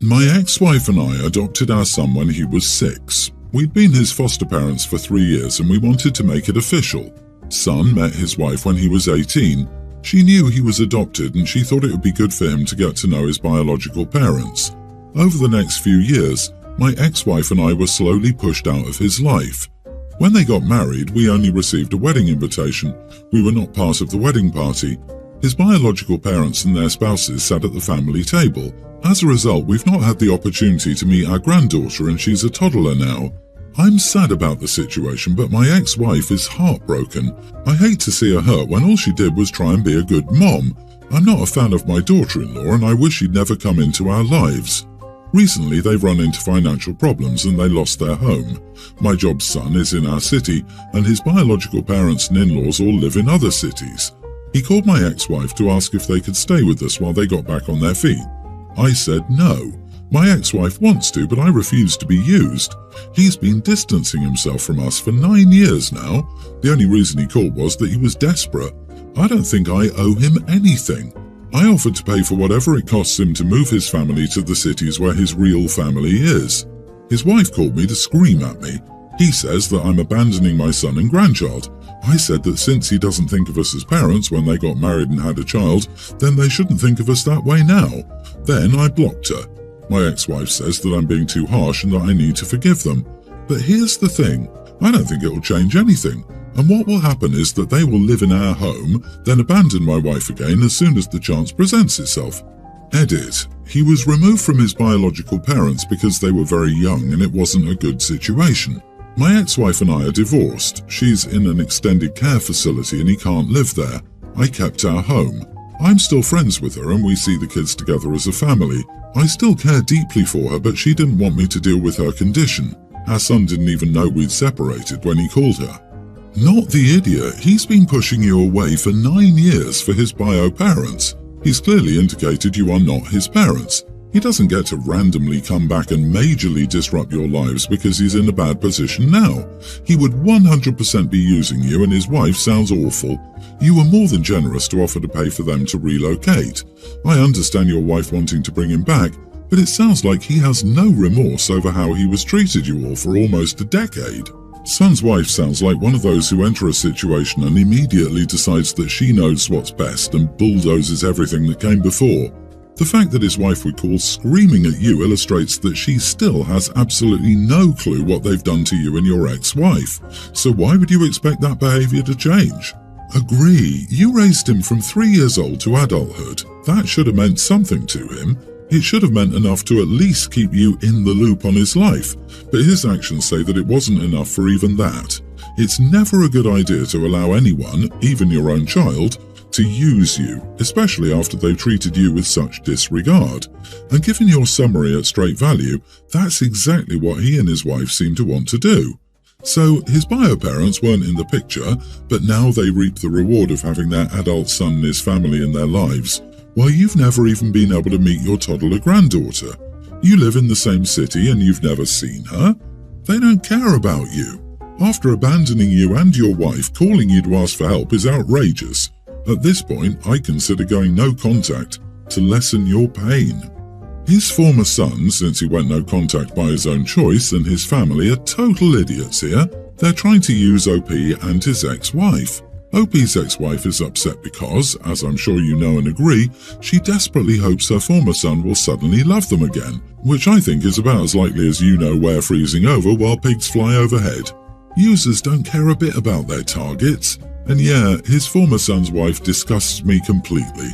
My ex-wife and I adopted our son when he was 6. We'd been his foster parents for 3 years and we wanted to make it official. Son met his wife when he was 18. She knew he was adopted and she thought it would be good for him to get to know his biological parents. Over the next few years, my ex-wife and I were slowly pushed out of his life. When they got married, we only received a wedding invitation. We were not part of the wedding party. His biological parents and their spouses sat at the family table. As a result, we've not had the opportunity to meet our granddaughter and she's a toddler now. I'm sad about the situation, but my ex-wife is heartbroken. I hate to see her hurt when all she did was try and be a good mom. I'm not a fan of my daughter-in-law and I wish she'd never come into our lives. Recently, they've run into financial problems and they lost their home. My job's son is in our city and his biological parents and in-laws all live in other cities. He called my ex-wife to ask if they could stay with us while they got back on their feet. I said no. My ex-wife wants to, but I refuse to be used. He's been distancing himself from us for 9 years now. The only reason he called was that he was desperate. I don't think I owe him anything. I offered to pay for whatever it costs him to move his family to the cities where his real family is. His wife called me to scream at me. He says that I'm abandoning my son and grandchild. I said that since he doesn't think of us as parents when they got married and had a child, then they shouldn't think of us that way now. Then I blocked her. My ex-wife says that I'm being too harsh and that I need to forgive them. But here's the thing, I don't think it will change anything. And what will happen is that they will live in our home, then abandon my wife again as soon as the chance presents itself. Edit. He was removed from his biological parents because they were very young and it wasn't a good situation. My ex-wife and I are divorced. She's in an extended care facility and he can't live there. I kept our home. I'm still friends with her and we see the kids together as a family. I still care deeply for her, but she didn't want me to deal with her condition. Our son didn't even know we'd separated when he called her. Not the idiot. He's been pushing you away for 9 years for his bio parents. He's clearly indicated you are not his parents. He doesn't get to randomly come back and majorly disrupt your lives because he's in a bad position now. He would 100% be using you and his wife sounds awful. You were more than generous to offer to pay for them to relocate. I understand your wife wanting to bring him back, but it sounds like he has no remorse over how he was treated you all for almost a decade. Son's wife sounds like one of those who enter a situation and immediately decides that she knows what's best and bulldozes everything that came before. The fact that his wife would call screaming at you illustrates that she still has absolutely no clue what they've done to you and your ex-wife. So why would you expect that behavior to change? Agree, you raised him from 3 years old to adulthood. That should have meant something to him. It should have meant enough to at least keep you in the loop on his life. But his actions say that it wasn't enough for even that. It's never a good idea to allow anyone, even your own child, to use you, especially after they've treated you with such disregard. And given your summary at straight value, that's exactly what he and his wife seem to want to do. So his bio parents weren't in the picture, but now they reap the reward of having their adult son and his family in their lives, while you've never even been able to meet your toddler granddaughter. You live in the same city and you've never seen her. They don't care about you. After abandoning you and your wife, calling you to ask for help is outrageous. At this point, I consider going no contact to lessen your pain. His former son, since he went no contact by his own choice, and his family are total idiots here. They're trying to use OP and his ex-wife. OP's ex-wife is upset because, as I'm sure you know and agree, she desperately hopes her former son will suddenly love them again, which I think is about as likely as you know we're freezing over while pigs fly overhead. Users don't care a bit about their targets. And yeah, his former son's wife disgusts me completely.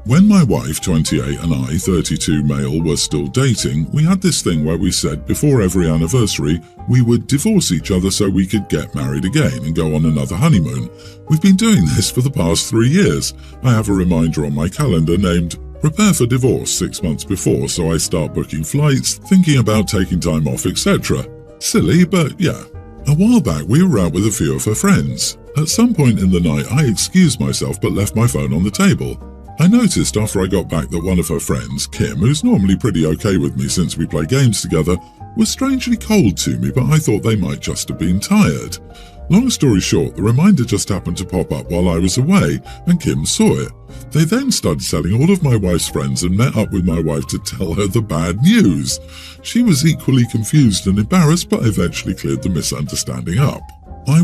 When my wife, 28, and I, 32 male, were still dating, we had this thing where we said before every anniversary we would divorce each other so we could get married again and go on another honeymoon. We've been doing this for the past 3 years. I have a reminder on my calendar named Prepare for Divorce 6 months before, so I start booking flights, thinking about taking time off, etc. Silly, but yeah. A while back we were out with a few of her friends. At some point in the night I excused myself but left my phone on the table. I noticed after I got back that one of her friends, Kim, who's normally pretty okay with me since we play games together, was strangely cold to me, but I thought they might just have been tired. Long story short, the reminder just happened to pop up while I was away, and Kim saw it. They then started telling all of my wife's friends and met up with my wife to tell her the bad news. She was equally confused and embarrassed, but eventually cleared the misunderstanding up. I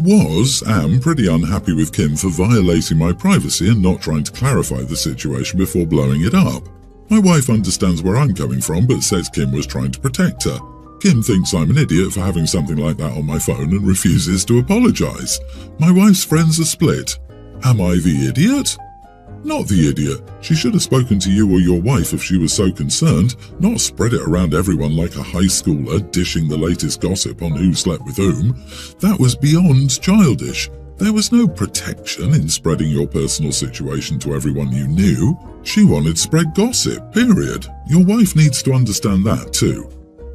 am pretty unhappy with Kim for violating my privacy and not trying to clarify the situation before blowing it up. My wife understands where I'm coming from, but says Kim was trying to protect her. Kim thinks I'm an idiot for having something like that on my phone and refuses to apologize. My wife's friends are split. Am I the idiot? Not the idiot. She should have spoken to you or your wife if she was so concerned, not spread it around everyone like a high schooler dishing the latest gossip on who slept with whom. That was beyond childish. There was no protection in spreading your personal situation to everyone you knew. She wanted to spread gossip, period. Your wife needs to understand that too.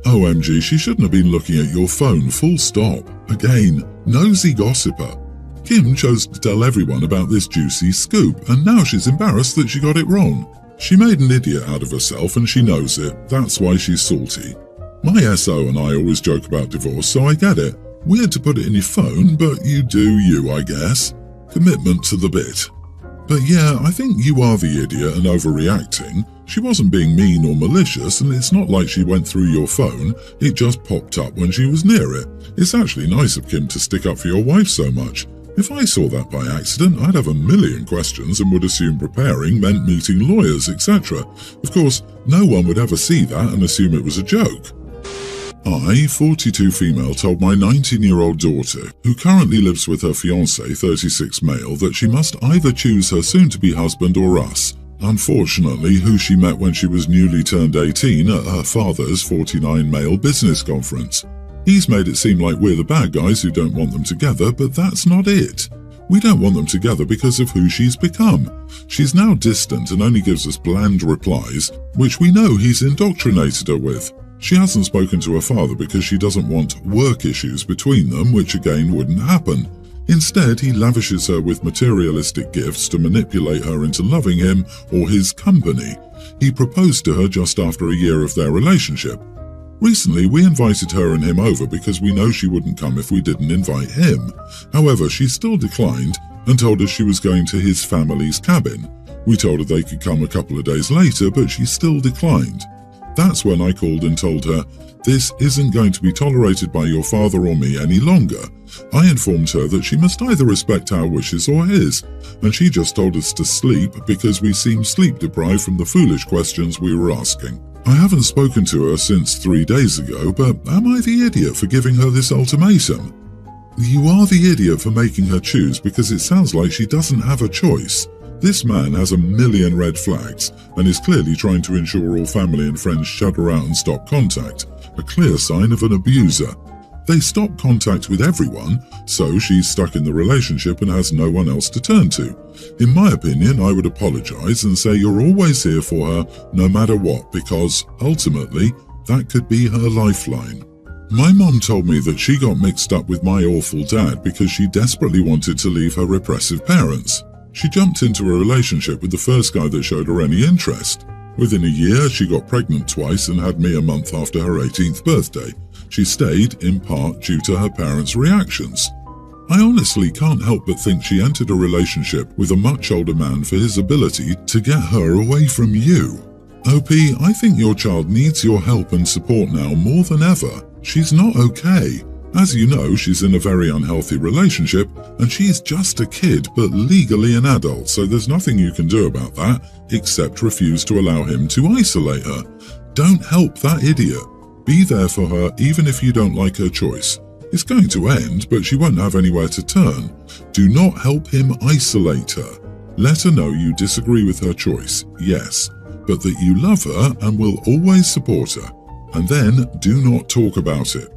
OMG, she shouldn't have been looking at your phone, full stop. Again, nosy gossiper. Kim chose to tell everyone about this juicy scoop, and now she's embarrassed that she got it wrong. She made an idiot out of herself and she knows it. That's why she's salty. My SO and I always joke about divorce, so I get it. Weird to put it in your phone, but you do you, I guess. Commitment to the bit. But yeah, I think you are the idiot and overreacting. She wasn't being mean or malicious, and it's not like she went through your phone. It just popped up when she was near it. It's actually nice of Kim to stick up for your wife so much. If I saw that by accident, I'd have a million questions and would assume preparing meant meeting lawyers, etc. Of course, no one would ever see that and assume it was a joke. I, 42 female, told my 19-year-old daughter, who currently lives with her fiancé, 36 male, that she must either choose her soon-to-be husband or us. Unfortunately, who she met when she was newly turned 18 at her father's 49 male business conference. He's made it seem like we're the bad guys who don't want them together, but that's not it. We don't want them together because of who she's become. She's now distant and only gives us bland replies, which we know he's indoctrinated her with. She hasn't spoken to her father because she doesn't want work issues between them, which again wouldn't happen. Instead, he lavishes her with materialistic gifts to manipulate her into loving him or his company. He proposed to her just after a year of their relationship. Recently, we invited her and him over because we know she wouldn't come if we didn't invite him. However, she still declined and told us she was going to his family's cabin. We told her they could come a couple of days later, but she still declined. That's when I called and told her, "This isn't going to be tolerated by your father or me any longer." I informed her that she must either respect our wishes or his, and she just told us to sleep because we seemed sleep-deprived from the foolish questions we were asking. I haven't spoken to her since 3 days ago, but am I the idiot for giving her this ultimatum? You are the idiot for making her choose because it sounds like she doesn't have a choice. This man has a million red flags and is clearly trying to ensure all family and friends shut her out and stop contact, a clear sign of an abuser. They stop contact with everyone, so she's stuck in the relationship and has no one else to turn to. In my opinion, I would apologize and say you're always here for her no matter what, because ultimately that could be her lifeline. My mom told me that she got mixed up with my awful dad because she desperately wanted to leave her repressive parents. She jumped into a relationship with the first guy that showed her any interest. Within a year, she got pregnant twice and had me a month after her 18th birthday. She stayed, in part, due to her parents' reactions. I honestly can't help but think she entered a relationship with a much older man for his ability to get her away from you. OP, I think your child needs your help and support now more than ever. She's not okay. As you know, she's in a very unhealthy relationship, and she's just a kid, but legally an adult, so there's nothing you can do about that, except refuse to allow him to isolate her. Don't help that idiot. Be there for her even if you don't like her choice. It's going to end, but she won't have anywhere to turn. Do not help him isolate her. Let her know you disagree with her choice, yes, but that you love her and will always support her. And then do not talk about it.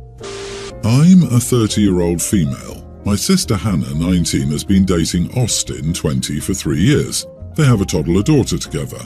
I'm a 30-year-old female. My sister Hannah, 19, has been dating Austin, 20, for 3 years. They have a toddler daughter together.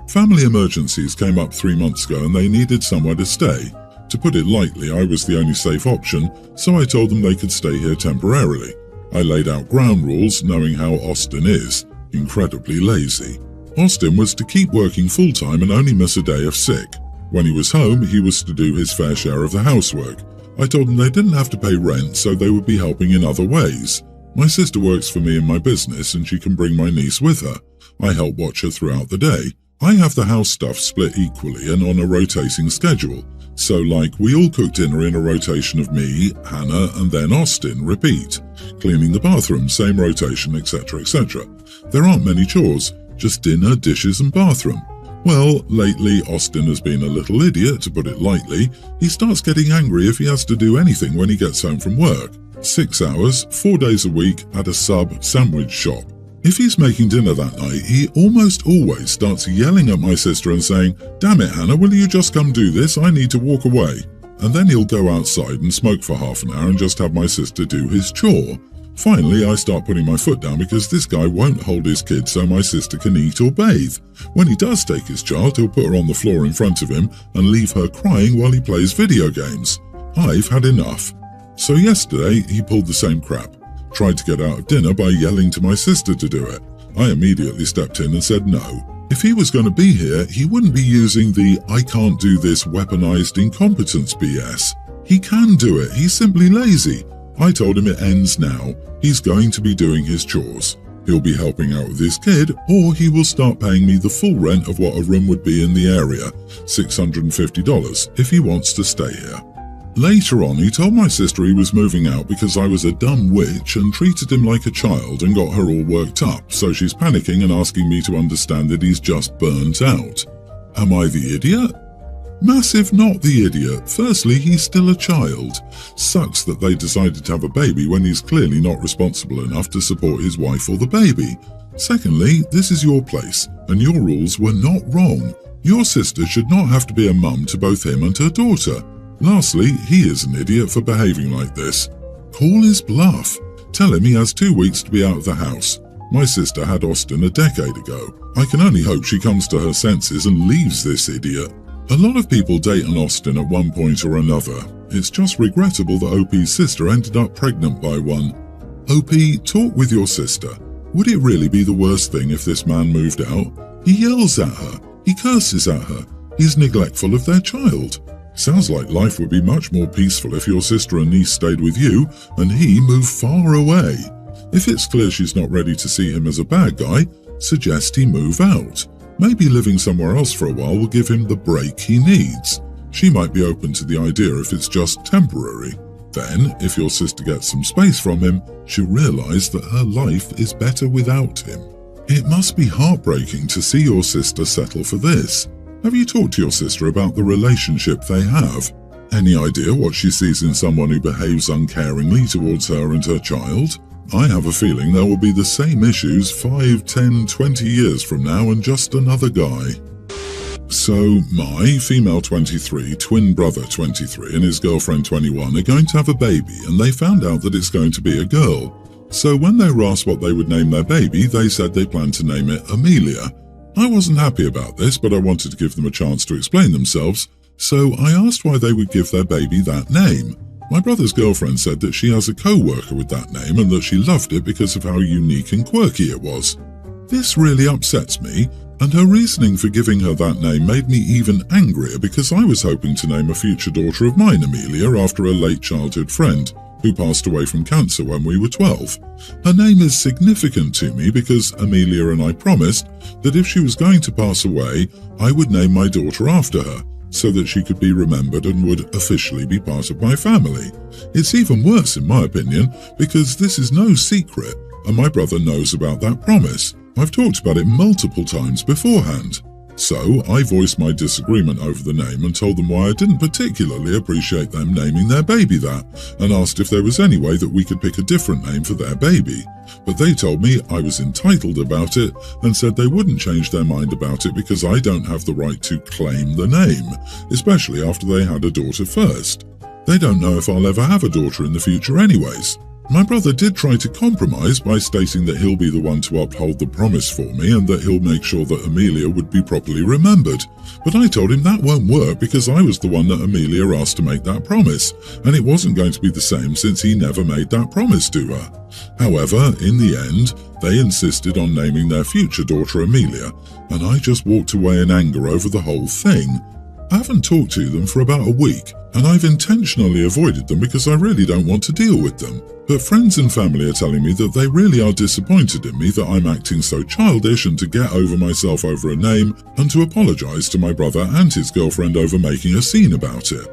Family emergencies came up 3 months ago and they needed somewhere to stay. To put it lightly, I was the only safe option, so I told them they could stay here temporarily. I laid out ground rules, knowing how Austin is, incredibly lazy. Austin was to keep working full-time and only miss a day if sick. When he was home, he was to do his fair share of the housework. I told them they didn't have to pay rent, so they would be helping in other ways. My sister works for me in my business and she can bring my niece with her. I help watch her throughout the day. I have the house stuff split equally and on a rotating schedule. So like we all cook dinner in a rotation of me, Hannah and then Austin, repeat. Cleaning the bathroom, same rotation, etc, etc. There aren't many chores, just dinner, dishes and bathroom. Well, lately Austin has been a little idiot, to put it lightly. He starts getting angry if he has to do anything when he gets home from work. 6 hours, 4 days a week at a sandwich shop. If he's making dinner that night, he almost always starts yelling at my sister and saying, "Damn it, Hannah, will you just come do this? I need to walk away." And then he'll go outside and smoke for half an hour and just have my sister do his chore. Finally, I start putting my foot down because this guy won't hold his kid so my sister can eat or bathe. When he does take his child, he'll put her on the floor in front of him and leave her crying while he plays video games. I've had enough. So yesterday, he pulled the same crap. Tried to get out of dinner by yelling to my sister to do it. I immediately stepped in and said no. If he was going to be here, he wouldn't be using the "I can't do this" weaponized incompetence BS. He can do it, he's simply lazy. I told him it ends now. He's going to be doing his chores. He'll be helping out with his kid, or he will start paying me the full rent of what a room would be in the area, $650, if he wants to stay here. Later on, he told my sister he was moving out because I was a dumb witch and treated him like a child and got her all worked up, so she's panicking and asking me to understand that he's just burnt out. Am I the idiot? Massive not the idiot. Firstly, he's still a child. Sucks that they decided to have a baby when he's clearly not responsible enough to support his wife or the baby. Secondly, this is your place, and your rules were not wrong. Your sister should not have to be a mum to both him and her daughter. Lastly, he is an idiot for behaving like this. Call his bluff. Tell him he has 2 weeks to be out of the house. My sister had Austin a decade ago. I can only hope she comes to her senses and leaves this idiot. A lot of people date an Austin at one point or another. It's just regrettable that OP's sister ended up pregnant by one. OP, talk with your sister. Would it really be the worst thing if this man moved out? He yells at her. He curses at her. He's neglectful of their child. Sounds like life would be much more peaceful if your sister and niece stayed with you and he moved far away. If it's clear she's not ready to see him as a bad guy, suggest he move out. Maybe living somewhere else for a while will give him the break he needs. She might be open to the idea if it's just temporary. Then, if your sister gets some space from him, she'll realize that her life is better without him. It must be heartbreaking to see your sister settle for this. Have you talked to your sister about the relationship they have? Any idea what she sees in someone who behaves uncaringly towards her and her child? I have a feeling there will be the same issues 5, 10, 20 years from now and just another guy. So, my female 23, twin brother 23 and his girlfriend 21 are going to have a baby and they found out that it's going to be a girl. So when they were asked what they would name their baby, they said they planned to name it Amelia. I wasn't happy about this, but I wanted to give them a chance to explain themselves, so I asked why they would give their baby that name. My brother's girlfriend said that she has a co-worker with that name and that she loved it because of how unique and quirky it was. This really upsets me, and her reasoning for giving her that name made me even angrier because I was hoping to name a future daughter of mine Amelia after a late childhood friend who passed away from cancer when we were 12. Her name is significant to me because Amelia and I promised that if she was going to pass away, I would name my daughter after her, so that she could be remembered and would officially be part of my family. It's even worse in my opinion, because this is no secret, and my brother knows about that promise. I've talked about it multiple times beforehand. So I voiced my disagreement over the name and told them why I didn't particularly appreciate them naming their baby that, and asked if there was any way that we could pick a different name for their baby. But they told me I was entitled about it and said they wouldn't change their mind about it because I don't have the right to claim the name, especially after they had a daughter first. They don't know if I'll ever have a daughter in the future anyways. My brother did try to compromise by stating that he'll be the one to uphold the promise for me and that he'll make sure that Amelia would be properly remembered. But I told him that won't work because I was the one that Amelia asked to make that promise, and it wasn't going to be the same since he never made that promise to her. However, in the end, they insisted on naming their future daughter Amelia, and I just walked away in anger over the whole thing. I haven't talked to them for about a week, and I've intentionally avoided them because I really don't want to deal with them. But friends and family are telling me that they really are disappointed in me, that I'm acting so childish, and to get over myself over a name, and to apologise to my brother and his girlfriend over making a scene about it.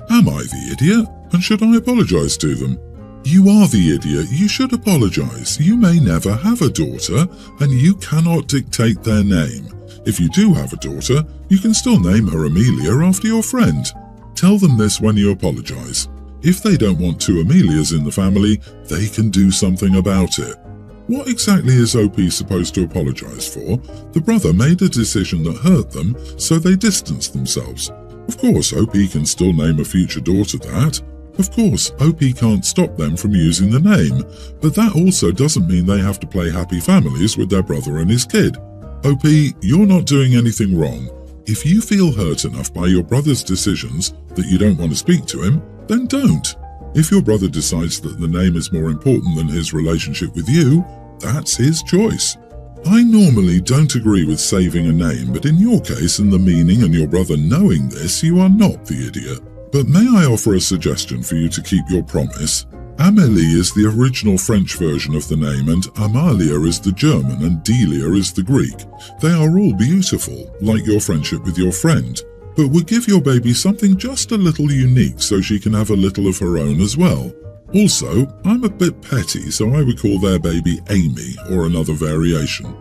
Am I the idiot? And should I apologise to them? You are the idiot. You should apologise. You may never have a daughter, and you cannot dictate their name. If you do have a daughter, you can still name her Amelia after your friend. Tell them this when you apologise. If they don't want two Amelias in the family, they can do something about it. What exactly is OP supposed to apologise for? The brother made a decision that hurt them, so they distanced themselves. Of course, OP can still name a future daughter that. Of course, OP can't stop them from using the name, but that also doesn't mean they have to play happy families with their brother and his kid. OP, you're not doing anything wrong. If you feel hurt enough by your brother's decisions that you don't want to speak to him, then don't. If your brother decides that the name is more important than his relationship with you, that's his choice. I normally don't agree with saving a name, but in your case and the meaning and your brother knowing this, you are not the idiot. But may I offer a suggestion for you to keep your promise? Amélie is the original French version of the name, and Amalia is the German, and Delia is the Greek. They are all beautiful, like your friendship with your friend, but would give your baby something just a little unique so she can have a little of her own as well. Also, I'm a bit petty, so I would call their baby Amy or another variation.